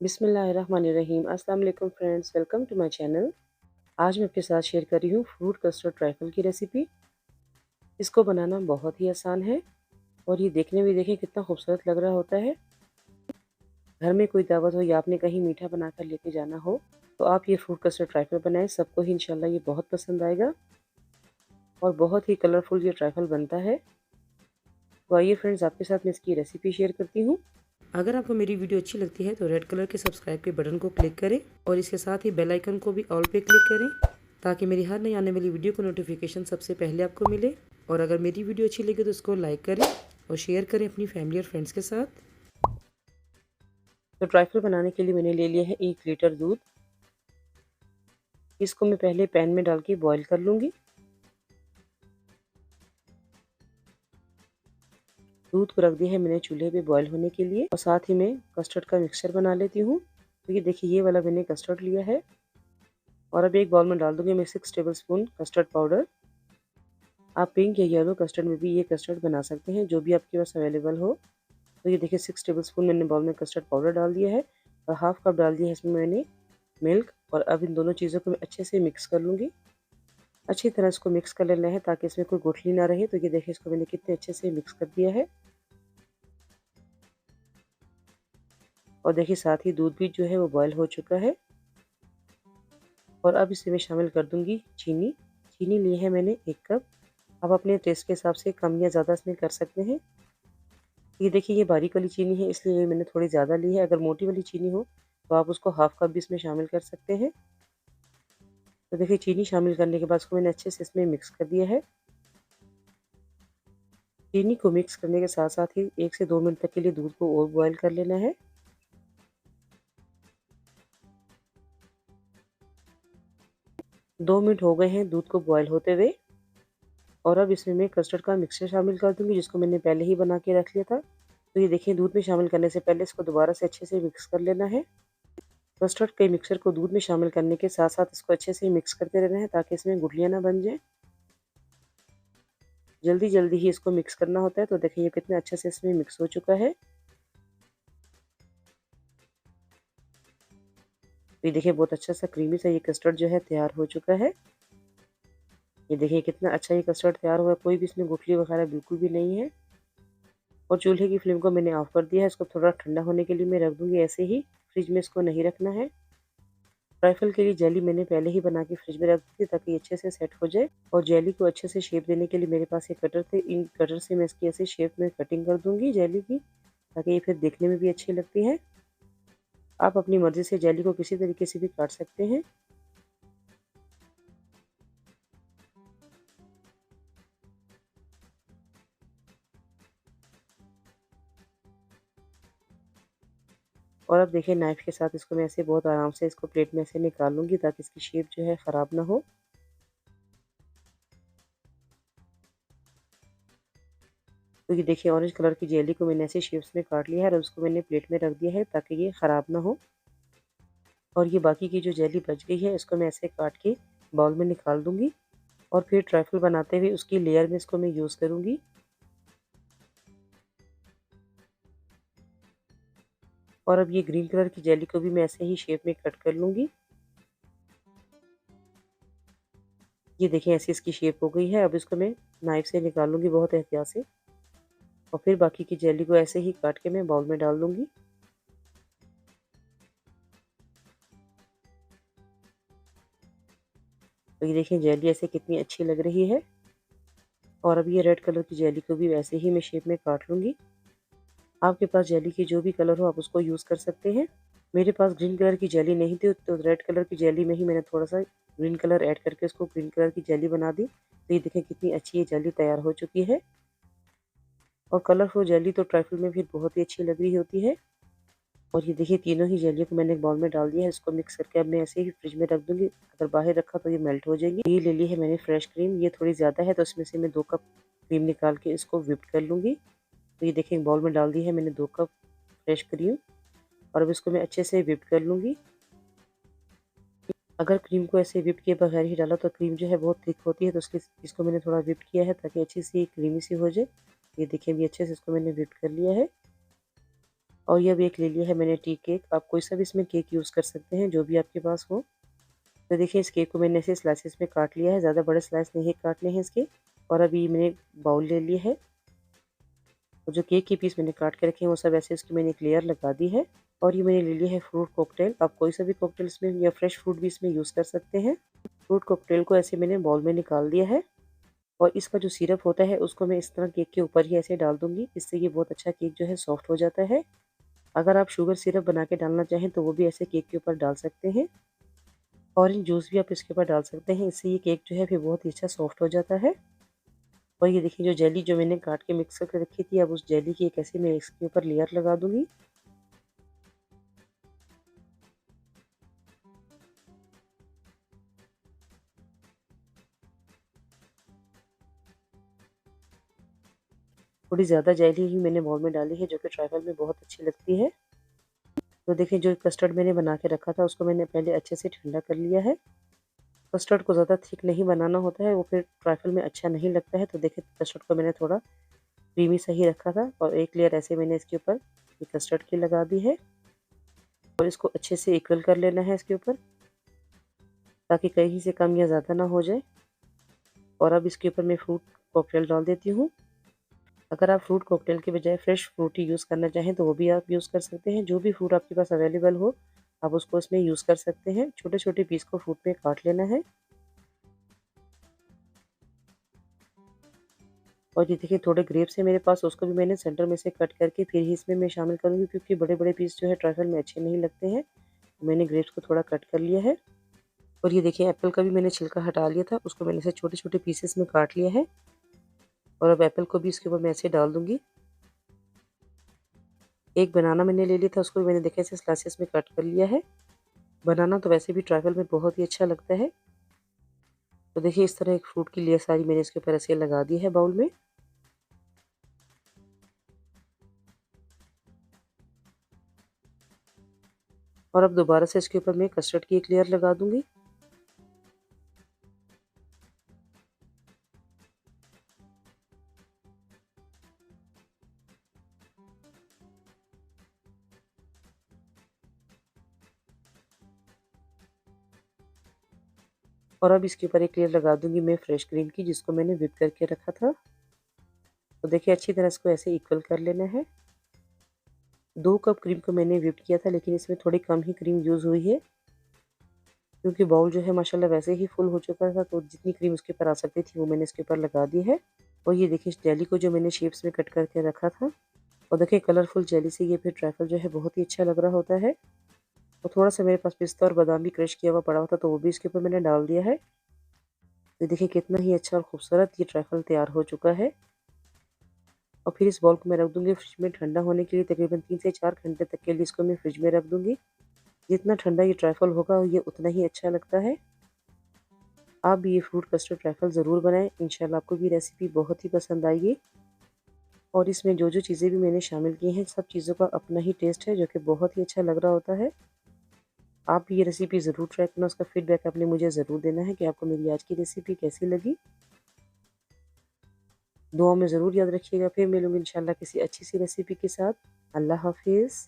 बिस्मिल्लाहिर्रहमानिर्रहीम। अस्सलाम वालेकुम friends, welcome to my channel. आज मैं आपके साथ शेयर कर रही हूँ फ्रूट कस्टर्ड ट्राइफल की रेसिपी। इसको बनाना बहुत ही आसान है और ये देखने में देखें कितना खूबसूरत लग रहा होता है। घर में कोई दावत हो या आपने कहीं मीठा बनाकर लेके जाना हो तो आप ये फ्रूट कस्टर्ड ट्राइफल बनाएं, सबको ही इंशाल्लाह ये बहुत पसंद आएगा और बहुत ही कलरफुल ये ट्राइफल बनता है। तो आइए फ्रेंड्स, आपके साथ मैं इसकी रेसिपी शेयर करती हूँ। अगर आपको मेरी वीडियो अच्छी लगती है तो रेड कलर के सब्सक्राइब के बटन को क्लिक करें और इसके साथ ही बेल आइकन को भी ऑल पे क्लिक करें ताकि मेरी हर नई आने वाली वीडियो को नोटिफिकेशन सबसे पहले आपको मिले। और अगर मेरी वीडियो अच्छी लगे तो इसको लाइक करें और शेयर करें अपनी फैमिली और फ्रेंड्स के साथ। तो ट्राइफल बनाने के लिए मैंने ले लिया है 1 लीटर दूध। इसको मैं पहले पैन में डाल के बॉईल कर लूँगी। दूध को रख दिया है मैंने चूल्हे पे बॉईल होने के लिए और साथ ही मैं कस्टर्ड का मिक्सचर बना लेती हूँ। तो ये देखिए, ये वाला मैंने कस्टर्ड लिया है और अब एक बाउल में डाल दूंगी मैं 6 टेबलस्पून कस्टर्ड पाउडर। आप पिंक या येलो कस्टर्ड में भी ये कस्टर्ड बना सकते हैं, जो भी आपके पास अवेलेबल हो। तो ये देखिए 6 टेबलस्पून मैंने बाउल में कस्टर्ड पाउडर डाल दिया है और हाफ कप डाल दिया है इसमें मैंने मिल्क। और अब इन दोनों चीज़ों को मैं अच्छे से मिक्स कर लूँगी। अच्छी तरह इसको मिक्स कर लेना है ताकि इसमें कोई गुठली ना रहे। तो ये देखिए, इसको मैंने कितने अच्छे से मिक्स कर दिया है और देखिए साथ ही दूध भी जो है वो बॉयल हो चुका है। और अब इसमें शामिल कर दूंगी चीनी। चीनी ली है मैंने 1 कप। आप अपने टेस्ट के हिसाब से कम या ज़्यादा इसमें कर सकते हैं। ये देखिए, ये बारीक वाली चीनी है इसलिए मैंने थोड़ी ज़्यादा ली है। अगर मोटी वाली चीनी हो तो आप उसको हाफ कप भी इसमें शामिल कर सकते हैं। तो देखिए, चीनी शामिल करने के बाद उसको मैंने अच्छे से इसमें मिक्स कर दिया है। चीनी को मिक्स करने के साथ साथ ही 1 से 2 मिनट तक के लिए दूध को और बॉयल कर लेना है। 2 मिनट हो गए हैं दूध को बॉयल होते हुए और अब इसमें मैं कस्टर्ड का मिक्सचर शामिल कर दूंगी जिसको मैंने पहले ही बना के रख लिया था। तो ये देखिए, दूध में शामिल करने से पहले इसको दोबारा से अच्छे से मिक्स कर लेना है। कस्टर्ड के मिक्सचर को दूध में शामिल करने के साथ साथ इसको अच्छे से मिक्स करते रहना है ताकि इसमें गुठलियाँ ना बन जाए। जल्दी जल्दी ही इसको मिक्स करना होता है। तो देखिए, ये कितने अच्छे से इसमें मिक्स हो चुका है। तो ये देखिए, बहुत अच्छा सा क्रीमी सा ये कस्टर्ड जो है तैयार हो चुका है। ये देखिए कितना अच्छा ये कस्टर्ड तैयार हुआ है, कोई भी इसमें गुठली वगैरह बिल्कुल भी नहीं है। और चूल्हे की फ्लेम को मैंने ऑफ कर दिया है। इसको थोड़ा ठंडा होने के लिए मैं रख दूंगी ऐसे ही, फ्रिज में इसको नहीं रखना है। ट्राइफल के लिए जेली मैंने पहले ही बना के फ्रिज में रख दी थी ताकि ये अच्छे से सेट हो जाए। और जेली को अच्छे से शेप देने के लिए मेरे पास ये कटर थे। इन कटर से मैं इसकी ऐसे शेप में कटिंग कर दूंगी जेली की, ताकि ये फिर देखने में भी अच्छी लगती है। आप अपनी मर्जी से जेली को किसी तरीके से भी काट सकते हैं। और अब देखिए, नाइफ के साथ इसको मैं ऐसे बहुत आराम से इसको प्लेट में ऐसे निकाल लूंगी ताकि इसकी शेप जो है ख़राब ना हो। तो ये देखिए, ऑरेंज कलर की जेली को मैंने ऐसे शेप्स में काट लिया है और उसको मैंने प्लेट में रख दिया है ताकि ये ख़राब ना हो। और ये बाकी की जो जेली बच गई है इसको मैं ऐसे काट के बाउल में निकाल दूंगी और फिर ट्राइफल बनाते हुए उसकी लेयर में इसको मैं यूज़ करूंगी। और अब ये ग्रीन कलर की जेली को भी मैं ऐसे ही शेप में कट कर लूंगी। ये देखिए, ऐसी इसकी शेप हो गई है। अब इसको मैं नाइफ से निकालूंगी बहुत एहतियात से और फिर बाकी की जेली को ऐसे ही काट के मैं बाउल में डाल दूंगी। तो ये देखिए, जेली ऐसे कितनी अच्छी लग रही है। और अब ये रेड कलर की जेली को भी वैसे ही मैं शेप में काट लूंगी। आपके पास जेली की जो भी कलर हो आप उसको यूज़ कर सकते हैं। मेरे पास ग्रीन कलर की जेली नहीं थी तो रेड कलर की जेली में ही मैंने थोड़ा सा ग्रीन कलर ऐड करके उसको ग्रीन कलर की जेली बना दी। तो ये देखें कितनी अच्छी ये जेली तैयार हो चुकी है। और कलरफुल जेली तो ट्राइफल में भी बहुत ही अच्छी लग रही होती है। और ये देखिए, तीनों ही जेलियों को मैंने एक बाउल में डाल दिया है। इसको मिक्स करके अब मैं ऐसे ही फ्रिज में रख दूंगी। अगर बाहर रखा तो ये मेल्ट हो जाएगी। ये ले ली है मैंने फ्रेश क्रीम। ये थोड़ी ज़्यादा है तो इसमें से मैं 2 कप क्रीम निकाल के इसको व्हिप कर लूँगी। तो ये देखिए, एक बाउल में डाल दी है मैंने 2 कप फ्रेश क्रीम और अब इसको मैं अच्छे से व्हिप कर लूँगी। अगर क्रीम को ऐसे व्हिप किए बगैर ही डाला तो क्रीम जो है बहुत थिक होती है, तो इसलिए इसको मैंने थोड़ा व्हिप किया है ताकि अच्छी सी क्रीमी सी हो जाए। ये देखिए, अभी अच्छे से इसको मैंने व्हिप कर लिया है। और ये अब एक ले लिया है मैंने टी केक। आप कोई सा भी इसमें केक यूज़ कर सकते हैं, जो भी आपके पास हो। तो देखिए इस केक को मैंने ऐसे स्लाइसेस में काट लिया है, ज़्यादा बड़े स्लाइस नहीं काटने हैं इसके। और अभी मैंने बाउल ले लिया है और जो केक के पीस मैंने काट के रखे हैं वो सब ऐसे इसकी मैंने एक लेयर लगा दी है। और ये मैंने ले लिया है फ्रूट कॉकटेल। आप कोई सा भी कॉकटेल इसमें या फ्रेश फ्रूट भी इसमें यूज़ कर सकते हैं। फ्रूट कॉकटेल को ऐसे मैंने बाउल में निकाल दिया है और इसका जो सिरप होता है उसको मैं इस तरह केक के ऊपर ही ऐसे डाल दूँगी। इससे ये बहुत अच्छा केक जो है सॉफ्ट हो जाता है। अगर आप शुगर सिरप बना के डालना चाहें तो वो भी ऐसे केक के ऊपर डाल सकते हैं। ऑरेंज जूस भी आप इसके ऊपर डाल सकते हैं, इससे ये केक जो है फिर बहुत ही अच्छा सॉफ्ट हो जाता है। और ये देखिए जो जेली जो मैंने काट के मिक्स करके रखी थी, अब उस जेली की एक ऐसे मैं इसके ऊपर लेयर लगा दूँगी। थोड़ी ज़्यादा जेली ही मैंने बाउल में डाली है, जो कि ट्राइफल में बहुत अच्छी लगती है। तो देखिए जो कस्टर्ड मैंने बना के रखा था उसको मैंने पहले अच्छे से ठंडा कर लिया है। कस्टर्ड को ज़्यादा थिक नहीं बनाना होता है, वो फिर ट्राइफल में अच्छा नहीं लगता है। तो देखिए कस्टर्ड को मैंने थोड़ा क्रीमी सा ही रखा था और एक लेयर ऐसे मैंने इसके ऊपर ये कस्टर्ड की लगा दी है और इसको अच्छे से इक्वल कर लेना है इसके ऊपर, ताकि कहीं से कम या ज़्यादा ना हो जाए। और अब इसके ऊपर मैं फ्रूट कॉकटेल डाल देती हूँ। अगर आप फ्रूट कॉकटेल के बजाय फ्रेश फ्रूट ही यूज़ करना चाहें तो वो भी आप यूज़ कर सकते हैं। जो भी फ्रूट आपके पास अवेलेबल हो आप उसको इसमें यूज़ कर सकते हैं। छोटे-छोटे पीस को फ्रूट में काट लेना है। और ये देखिए थोड़े ग्रेप्स हैं मेरे पास, उसको भी मैंने सेंटर में से कट करके फिर ही इसमें मैं शामिल करूँगी, क्योंकि बड़े-बड़े पीस जो है ट्रैफल में अच्छे नहीं लगते हैं। तो मैंने ग्रेप्स को थोड़ा कट कर लिया है। और ये देखिए एप्पल का भी मैंने छिलका हटा लिया था, उसको मैंने ऐसे छोटे-छोटे पीसेस में काट लिया है। और अब एप्पल को भी इसके ऊपर मैं ऐसे डाल दूँगी। एक बनाना मैंने ले लिया था, उसको भी मैंने देखिए ऐसे स्लाइसेस में कट कर लिया है। बनाना तो वैसे भी ट्रैफल में बहुत ही अच्छा लगता है। तो देखिए इस तरह एक फ्रूट की लेयर सारी मैंने इसके ऊपर ऐसे लगा दी है बाउल में। और अब दोबारा से इसके ऊपर मैं कस्टर्ड की एक लेयर लगा दूँगी। और अब इसके ऊपर एक लेयर लगा दूँगी मैं फ्रेश क्रीम की, जिसको मैंने व्हिप करके रखा था। तो देखिए अच्छी तरह इसको ऐसे इक्वल कर लेना है। 2 कप क्रीम को मैंने व्हिप किया था, लेकिन इसमें थोड़ी कम ही क्रीम यूज़ हुई है, क्योंकि बाउल जो है माशाल्लाह वैसे ही फुल हो चुका था। तो जितनी क्रीम उसके ऊपर आ सकती थी वो मैंने इसके ऊपर लगा दी है। और ये देखिए इस जेली को जो मैंने शेप्स में कट करके रखा था, और देखिए कलरफुल जेली से ये फिर ट्रैफल जो है बहुत ही अच्छा लग रहा होता है। और थोड़ा-सा मेरे पास पिस्ता और बादाम भी क्रश किया हुआ पड़ा हुआ था, तो वो भी इसके ऊपर मैंने डाल दिया है। तो देखिए कितना ही अच्छा और खूबसूरत ये ट्रैफल तैयार हो चुका है। और फिर इस बॉल को मैं रख दूँगी फ्रिज में ठंडा होने के लिए, तकरीबन 3 से 4 घंटे तक के लिए इसको मैं फ्रिज में रख दूँगी। जितना ठंडा ये ट्रैफल होगा ये उतना ही अच्छा लगता है। आप भी ये फ्रूट कस्टर्ड ट्रैफल ज़रूर बनाएँ, इंशाल्लाह आपको भी रेसिपी बहुत ही पसंद आएगी। और इसमें जो-जो चीज़ें भी मैंने शामिल की हैं, सब चीज़ों का अपना ही टेस्ट है, जो कि बहुत ही अच्छा लग रहा होता है। आप भी ये रेसिपी ज़रूर ट्राई करना, उसका फीडबैक आपने मुझे ज़रूर देना है कि आपको मेरी आज की रेसिपी कैसी लगी। दुआ में ज़रूर याद रखिएगा। फिर मिलूँगी इंशाल्लाह किसी अच्छी सी रेसिपी के साथ। अल्लाह हाफ़िज़।